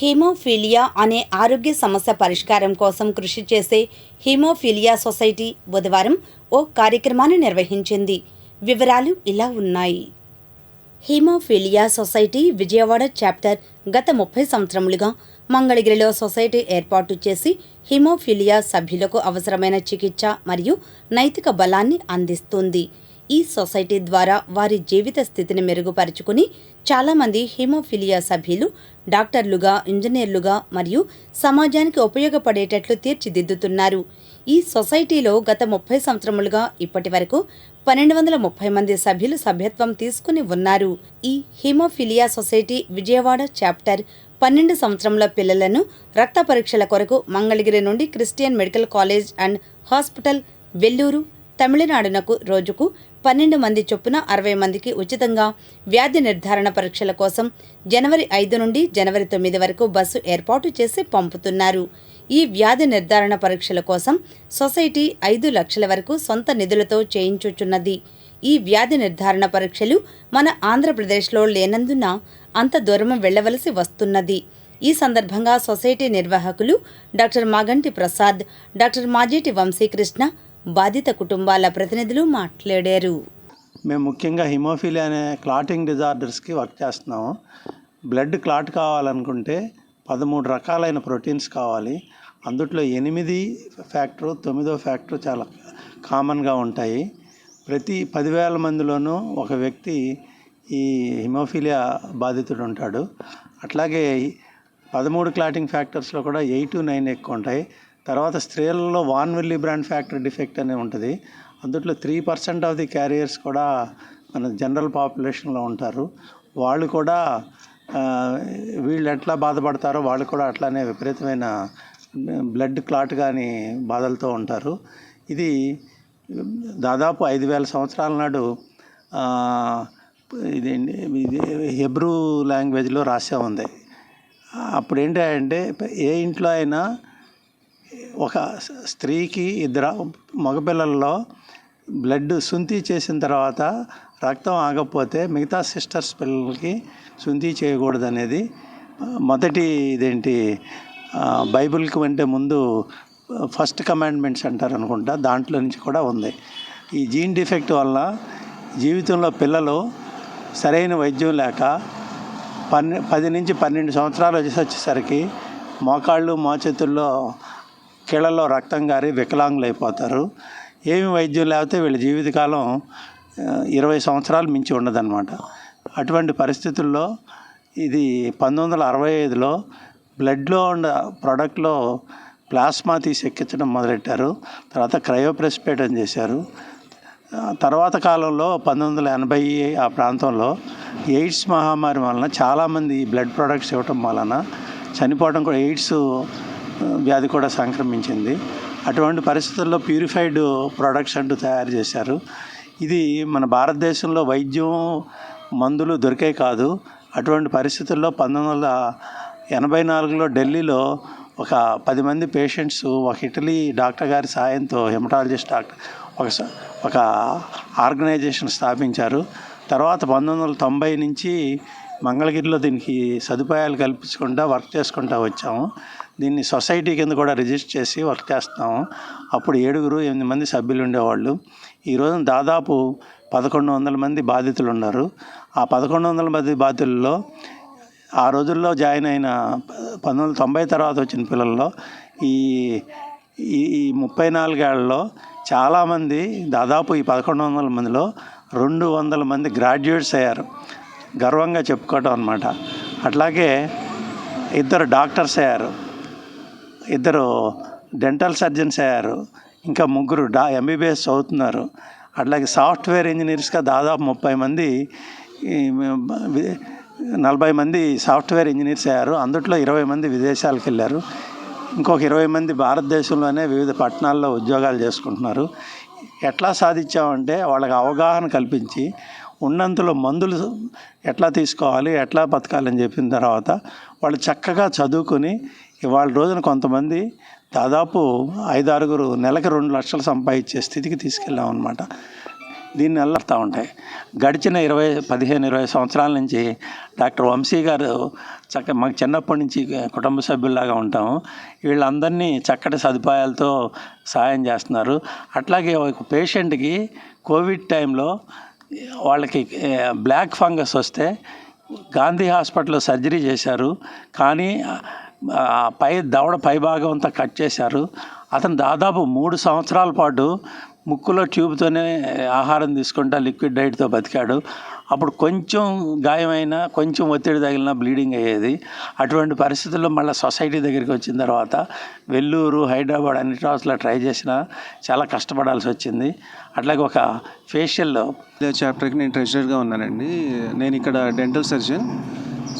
Haemophilia అనే ఆరోగ్య సమస్య పరిష్కారం కోసం కృషి చేసే హీమోఫీలియా సొసైటీ బుధవారం ఓ కార్యక్రమాన్ని నిర్వహించింది. వివరాలు ఇలా ఉన్నాయి. హీమోఫీలియా సొసైటీ విజయవాడ చాప్టర్ గత 30 సంవత్సరములుగా మంగళగిరిలో సొసైటీ ఏర్పాటు చేసి హీమోఫీలియా సభ్యులకు అవసరమైన చికిత్స మరియు నైతిక బలాన్ని అందిస్తుంది. ఈ సొసైటీ ద్వారా వారి జీవిత స్థితిని మెరుగుపరుచుకుని చాలామంది హీమోఫీలియా సభ్యులు డాక్టర్లుగా, ఇంజనీర్లుగా మరియు సమాజానికి ఉపయోగపడేటట్లు తీర్చిదిద్దుతున్నారు. ఈ సొసైటీలో గత 30 సంవత్సరములుగా ఇప్పటి వరకు 1230 మంది సభ్యులు సభ్యత్వం తీసుకుని ఉన్నారు. ఈ హీమోఫీలియా సొసైటీ విజయవాడ చాప్టర్ 12 సంవత్సరముల పిల్లలను రక్త పరీక్షల కొరకు మంగళగిరి నుండి Christian medical college and hospital Vellore, తమిళనాడునకు రోజుకు 12 మంది చొప్పున 60 మందికి ఉచితంగా వ్యాధి నిర్ధారణ పరీక్షల కోసం జనవరి 5 నుండి జనవరి 9 వరకు బస్సు ఏర్పాటు చేసి పంపుతున్నారు. ఈ వ్యాధి నిర్ధారణ పరీక్షల కోసం సొసైటీ 5 లక్షల వరకు సొంత నిధులతో చేయించుచున్నది. ఈ వ్యాధి నిర్ధారణ పరీక్షలు మన ఆంధ్రప్రదేశ్లో లేనందున అంత దూరం వెళ్లవలసి వస్తున్నది. ఈ సందర్భంగా సొసైటీ నిర్వాహకులు డాక్టర్ మాగంటి ప్రసాద్, డాక్టర్ మాజేటి వంశీకృష్ణ, బాధిత కుటుంబాల ప్రతినిధులు మాట్లాడారు. మేము ముఖ్యంగా హిమోఫీలియా అనే క్లాటింగ్ డిజార్డర్స్కి వర్క్ చేస్తున్నాము. బ్లడ్ క్లాట్ కావాలనుకుంటే 13 రకాలైన ప్రోటీన్స్ కావాలి. అందుట్లో 8 ఫ్యాక్టరు, 9వ ఫ్యాక్టరు చాలా కామన్గా ఉంటాయి. ప్రతి 10,000 మందిలోనూ ఒక వ్యక్తి ఈ హిమోఫీలియా బాధితుడు ఉంటాడు. అట్లాగే 13 క్లాటింగ్ ఫ్యాక్టర్స్లో కూడా 8, 9 ఎక్కువ ఉంటాయి. తర్వాత స్త్రీలలో వాన్ విల్లీ-బ్రాండ్ ఫ్యాక్టర్ డిఫెక్ట్ అనేది ఉంటుంది. అందుట్లో 3% ఆఫ్ ది క్యారియర్స్ కూడా మన జనరల్ పాపులేషన్లో ఉంటారు. వాళ్ళు కూడా వీళ్ళు ఎట్లా బాధపడతారో వాళ్ళు కూడా అట్లానే విపరీతమైన బ్లడ్ క్లాట్ కానీ బాధలతో ఉంటారు. ఇది దాదాపు 5,000 సంవత్సరాల నాడు ఇది హెబ్రూ లాంగ్వేజ్లో రాసే ఉంది. అప్పుడు ఏంటంటే ఏ ఇంట్లో అయినా ఒక స్త్రీకి 2 మగపిల్లల్లో బ్లడ్ శుంఠి చేసిన తర్వాత రక్తం ఆగకపోతే మిగతా సిస్టర్స్ పిల్లలకి శుంఠి చేయకూడదు అనేది మొదటి బైబిల్కి అంటే ముందు ఫస్ట్ కమాండ్మెంట్స్ అంటారు అనుకుంటా, దాంట్లో నుంచి కూడా ఉంది. ఈ జీన్ డిఫెక్ట్ వల్ల జీవితంలో పిల్లలు సరైన వైద్యం లేక 10 నుంచి 12 సంవత్సరాలు వచ్చేసరికి మోకాళ్ళు, మోచేతుల్లో, కీళ్ళలో రక్తం గారి వికలాంగులు అయిపోతారు. ఏమి వైద్యం లేకపోతే వీళ్ళ జీవితకాలం 20 సంవత్సరాలు మించి ఉండదన్నమాట. అటువంటి పరిస్థితుల్లో ఇది 1965లో బ్లడ్లో ఉన్న ప్రోడక్ట్లో ప్లాస్మా తీసి ఎక్కించడం మొదలెట్టారు. తర్వాత క్రయోప్రెసిపిటేషన్ చేశారు. తర్వాత కాలంలో 1980 ఆ ప్రాంతంలో ఎయిడ్స్ మహమ్మారి వలన చాలామంది బ్లడ్ ప్రొడక్ట్స్ ఇవ్వటం వలన చనిపోవడం కూడా, ఎయిడ్స్ వ్యాధి కూడా సంక్రమించింది. అటువంటి పరిస్థితుల్లో ప్యూరిఫైడ్ ప్రొడక్ట్స్ అంటూ తయారు చేశారు. ఇది మన భారతదేశంలో వైద్యం, మందులు దొరికే కాదు. అటువంటి పరిస్థితుల్లో 1984లో ఢిల్లీలో ఒక 10 మంది పేషెంట్స్ ఒక ఇటలీ డాక్టర్ గారి సాయంతో, హెమటాలజిస్ట్ డాక్టర్ ఒక ఆర్గనైజేషన్ స్థాపించారు. తర్వాత 1990 నుంచి మంగళగిరిలో దీనికి సదుపాయాలు కల్పించకుండా వర్క్ చేసుకుంటూ వచ్చాము. దీన్ని సొసైటీ కింద కూడా రిజిస్టర్ చేసి వర్క్ చేస్తున్నాము. అప్పుడు 7-8 మంది సభ్యులు ఉండేవాళ్ళు. ఈరోజు దాదాపు 1100 మంది బాధితులు ఉన్నారు. ఆ 1100 మంది బాధితుల్లో ఆ రోజుల్లో జాయిన్ అయిన 1990 తర్వాత వచ్చిన పిల్లల్లో ఈ 34 ఏళ్లలో చాలామంది, దాదాపు ఈ 1100 మందిలో 200 మంది గ్రాడ్యుయేట్స్ అయ్యారు. గర్వంగా చెప్పుకోవటం అన్నమాట. అట్లాగే 2 డాక్టర్స్ అయ్యారు, 2 డెంటల్ సర్జన్స్ అయ్యారు, ఇంకా 3 ఎంబీబీఎస్ చదువుతున్నారు. అట్లాగే సాఫ్ట్వేర్ ఇంజనీర్స్గా దాదాపు 40 మంది సాఫ్ట్వేర్ ఇంజనీర్స్ అయ్యారు. అందుట్లో 20 మంది విదేశాలకు వెళ్ళారు. ఇంకొక 20 మంది భారతదేశంలోనే వివిధ పట్టణాల్లో ఉద్యోగాలు చేసుకుంటున్నారు. ఎట్లా సాధించామంటే వాళ్ళకి అవగాహన కల్పించి ఉన్నంతలో మందులు ఎట్లా తీసుకోవాలి, ఎట్లా బతకాలని చెప్పిన తర్వాత వాళ్ళు చక్కగా చదువుకొని ఇవాళ రోజున కొంతమంది దాదాపు 5-6 నెలకు 2 లక్షలు సంపాదించే స్థితికి తీసుకెళ్ళామన్నమాట. దీన్ని అల్లర్తా ఉంటాయి. గడిచిన 15-20 సంవత్సరాల నుంచి డాక్టర్ వంశీ గారు మాకు చిన్నప్పటి నుంచి కుటుంబ సభ్యుల్లాగా ఉంటాము. వీళ్ళందరినీ చక్కటి సదుపాయాలతో సాయం చేస్తున్నారు. అట్లాగే ఒక పేషెంట్కి కోవిడ్ టైంలో వాళ్ళకి బ్లాక్ ఫంగస్ వస్తే గాంధీ హాస్పిటల్లో సర్జరీ చేశారు. కానీ దవడ పైభాగం అంతా కట్ చేశారు. అతను దాదాపు 3 సంవత్సరాల పాటు ముక్కులో ట్యూబ్తోనే ఆహారం తీసుకుంటా లిక్విడ్ డైట్తో బతికాడు. అప్పుడు కొంచెం గాయమైనా, కొంచెం ఒత్తిడి తగిలినా బ్లీడింగ్ అయ్యేది. అటువంటి పరిస్థితుల్లో మళ్ళీ సొసైటీ దగ్గరికి వచ్చిన తర్వాత వెల్లూరు, హైదరాబాద్ అన్నిటి అసలు ట్రై చేసినా చాలా కష్టపడాల్సి వచ్చింది. అట్లాగే ఒక ఫేషియల్ చాప్టర్కి నేను ట్రెజరర్గా ఉన్నానండి. నేను ఇక్కడ dental surgeon.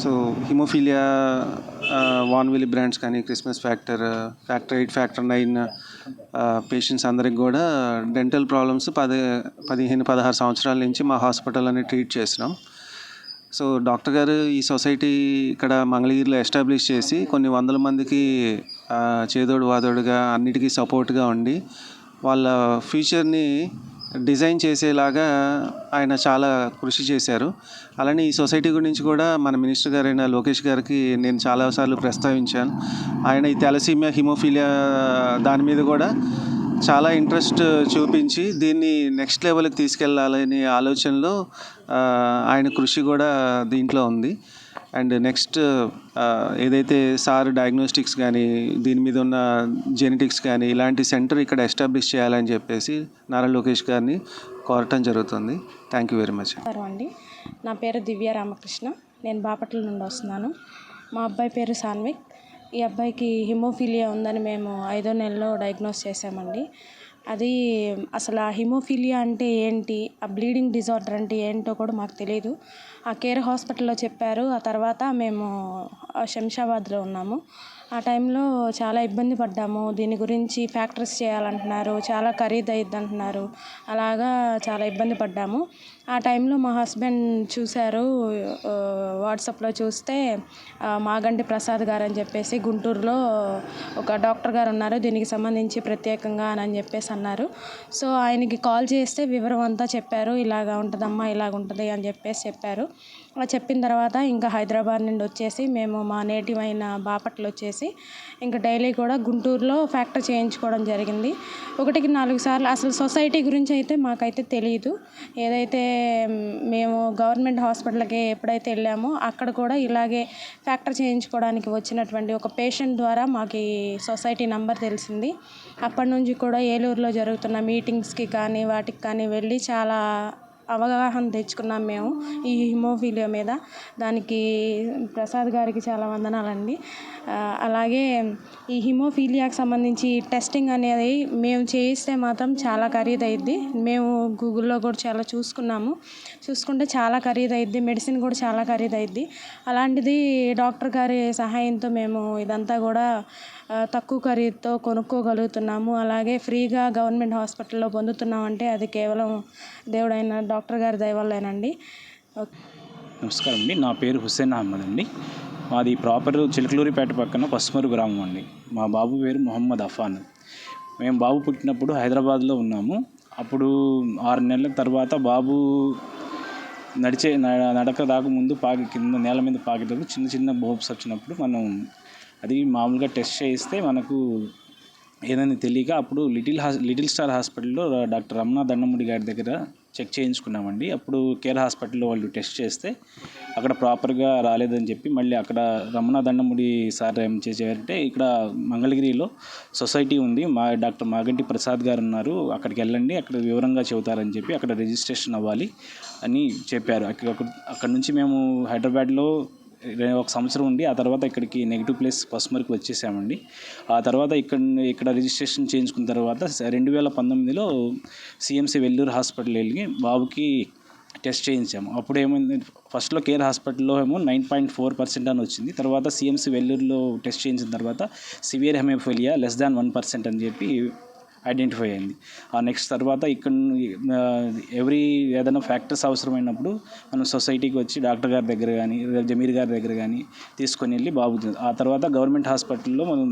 So hemophilia, von Willebrand's, Christmas factor 8, factor 9 patients అందరికి కూడా డెంటల్ ప్రాబ్లమ్స్ 15-16 సంవత్సరాల నుంచి మా హాస్పిటల్ అని ట్రీట్ చేస్తున్నాం. సో డాక్టర్ గారు ఈ సొసైటీ ఇక్కడ మంగళగిరిలో ఎస్టాబ్లిష్ చేసి కొన్ని వందల మందికి చేదోడు వాదోడుగా అన్నిటికీ సపోర్ట్గా ఉండి వాళ్ళ ఫ్యూచర్ని డిజైన్ చేసేలాగా ఆయన చాలా కృషి చేశారు. అలానే ఈ సొసైటీ గురించి కూడా మన మినిస్టర్ గారైన లోకేష్ గారికి నేను చాలాసార్లు ప్రస్తావించాను. ఆయన ఈ థాలసీమియా, హిమోఫీలియా దాని మీద కూడా చాలా ఇంట్రెస్ట్ చూపించి దీన్ని నెక్స్ట్ లెవెల్కి తీసుకెళ్ళాలనే ఆలోచనలో ఆయన కృషి కూడా దీంట్లో ఉంది. అండ్ నెక్స్ట్ ఏదైతే సార్ డయాగ్నోస్టిక్స్ కానీ, దీని మీద ఉన్న జెనెటిక్స్ కానీ, ఇలాంటి సెంటర్ ఇక్కడ ఎస్టాబ్లిష్ చేయాలని చెప్పేసి నారా లోకేష్ గారిని కోరటం జరుగుతుంది. Thank you very much. అండి, నా పేరు దివ్య రామకృష్ణ. నేను బాపట్ల నుండి వస్తున్నాను. మా అబ్బాయి పేరు సాన్విక్. ఈ అబ్బాయికి హిమోఫీలియా ఉందని మేము 5వ నెలలో డయాగ్నోస్ చేసామండి. అది అసలు ఆ హిమోఫీలియా అంటే ఏంటి, ఆ బ్లీడింగ్ డిజార్డర్ అంటే ఏంటో కూడా మాకు తెలియదు. ఆ కేర్ హాస్పిటల్లో చెప్పారు. ఆ తర్వాత మేము శంషాబాద్లో ఉన్నాము. ఆ టైంలో చాలా ఇబ్బంది పడ్డాము. దీని గురించి ఫ్యాక్టరీస్ చేయాలంటున్నారు, చాలా ఖరీదు అయ్యిద్ది అంటున్నారు. అలాగా చాలా ఇబ్బంది పడ్డాము. ఆ టైంలో మా హస్బెండ్ చూశారు, వాట్సాప్లో చూస్తే మాగంటి ప్రసాద్ గారు అని చెప్పేసి గుంటూరులో ఒక డాక్టర్ గారు ఉన్నారు దీనికి సంబంధించి ప్రత్యేకంగా అని చెప్పేసి అన్నారు. సో ఆయనకి కాల్ చేస్తే వివరం అంతా చెప్పారు. ఇలాగ ఉంటుందమ్మా, ఇలాగ ఉంటుంది అని చెప్పారు. అలా చెప్పిన తర్వాత ఇంకా హైదరాబాద్ నుండి వచ్చేసి మేము మా నేటివ్ అయిన బాపట్ల వచ్చేసి ఇంకా డైలీ కూడా గుంటూరులో ఫ్యాక్టరీ చేయించుకోవడం జరిగింది. 1-4 సార్లు అసలు సొసైటీ గురించి అయితే మాకైతే తెలియదు. ఏదైతే మేము గవర్నమెంట్ హాస్పిటల్కి ఎప్పుడైతే వెళ్ళామో అక్కడ కూడా ఇలాగే ఫ్యాక్టరీ చేయించుకోవడానికి వచ్చినటువంటి ఒక పేషెంట్ ద్వారా మాకు ఈ సొసైటీ నంబర్ తెలిసింది. అప్పటి నుంచి కూడా ఏలూరులో జరుగుతున్న మీటింగ్స్కి కానీ వాటికి కానీ వెళ్ళి చాలా అవగాహన తెచ్చుకున్నాం మేము ఈ హిమోఫీలియా మీద. దానికి ప్రసాద్ గారికి చాలా వందనాలండి. అలాగే ఈ హిమోఫీలియాకి సంబంధించి టెస్టింగ్ అనేది మేము చేయిస్తే మాత్రం చాలా ఖరీదు అయ్యిద్ది. మేము గూగుల్లో కూడా చాలా చూసుకుంటే చాలా ఖరీదు అయ్యిద్ది. మెడిసిన్ కూడా చాలా ఖరీదు అయ్యిద్ది. అలాంటిది డాక్టర్ గారి సహాయంతో మేము ఇదంతా కూడా తక్కువ ఖరీదుతో కొనుక్కోగలుగుతున్నాము. అలాగే ఫ్రీగా గవర్నమెంట్ హాస్పిటల్లో పొందుతున్నామంటే అది కేవలం దేవుడైన డాక్టర్ గారి దయ వల్లేనండి. నమస్కారం అండి, నా పేరు హుస్సేన్ అహ్మద్ అండి. మాది ప్రాపర్ చిలకలూరిపేట పక్కన పసుమరు గ్రామం అండి. మా బాబు పేరు మొహమ్మద్ అఫాన్. మేము బాబు పుట్టినప్పుడు హైదరాబాద్లో ఉన్నాము. అప్పుడు 6 నెలల తర్వాత బాబు నడక రాకముందు కింద నేల మీద పాకేటప్పుడు చిన్న బోబ్స్ వచ్చినప్పుడు మనం అది మామూలుగా టెస్ట్ చేయిస్తే మనకు ఏదైనా తెలియక అప్పుడు లిటిల్ స్టార్ హాస్పిటల్లో డాక్టర్ రమణ దండముడి గారి దగ్గర చెక్ చేయించుకున్నామండి. అప్పుడు కేర్ హాస్పిటల్లో వాళ్ళు టెస్ట్ చేస్తే అక్కడ ప్రాపర్గా రాలేదని చెప్పి మళ్ళీ అక్కడ రమణ దండముడి సార్ ఏం చేశారంటే ఇక్కడ మంగళగిరిలో సొసైటీ ఉంది, డాక్టర్ మాగంటి ప్రసాద్ గారు ఉన్నారు, అక్కడికి వెళ్ళండి, అక్కడ వివరంగా చెబుతారని చెప్పి అక్కడ రిజిస్ట్రేషన్ అవ్వాలి అని చెప్పారు. అక్కడ నుంచి మేము హైదరాబాద్లో 1 సంవత్సరం ఉండి ఆ తర్వాత ఇక్కడికి నెగిటివ్ ప్లేస్ పసుమరికి వచ్చేసామండి. ఆ తర్వాత ఇక్కడ రిజిస్ట్రేషన్ చేయించుకున్న తర్వాత 2019లో సిఎంసి వెల్లూరు హాస్పిటల్ వెళ్ళి బాబుకి టెస్ట్ చేయించాము. అప్పుడు ఏమైంది, ఫస్ట్లో కేర్ హాస్పిటల్లో ఏమో 9.4% అని వచ్చింది. తర్వాత సిఎంసి వెల్లూరులో టెస్ట్ చేయించిన తర్వాత సివియర్ హెమోఫీలియా <1% అని చెప్పి ఐడెంటిఫై అయింది. ఆ నెక్స్ట్ తర్వాత ఇక్కడ ఏదైనా ఫ్యాక్టర్స్ అవసరమైనప్పుడు మనం సొసైటీకి వచ్చి డాక్టర్ గారి దగ్గర కానీ జమీర్ గారి దగ్గర కానీ తీసుకొని వెళ్ళి బాబు ఆ తర్వాత గవర్నమెంట్ హాస్పిటల్లో మనం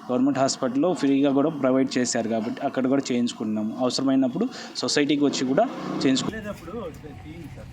గవర్నమెంట్ హాస్పిటల్లో ఫ్రీగా కూడా ప్రొవైడ్ చేశారు కాబట్టి అక్కడ కూడా చేయించుకున్నాము. అవసరమైనప్పుడు సొసైటీకి వచ్చి కూడా చేయించుకున్నాము.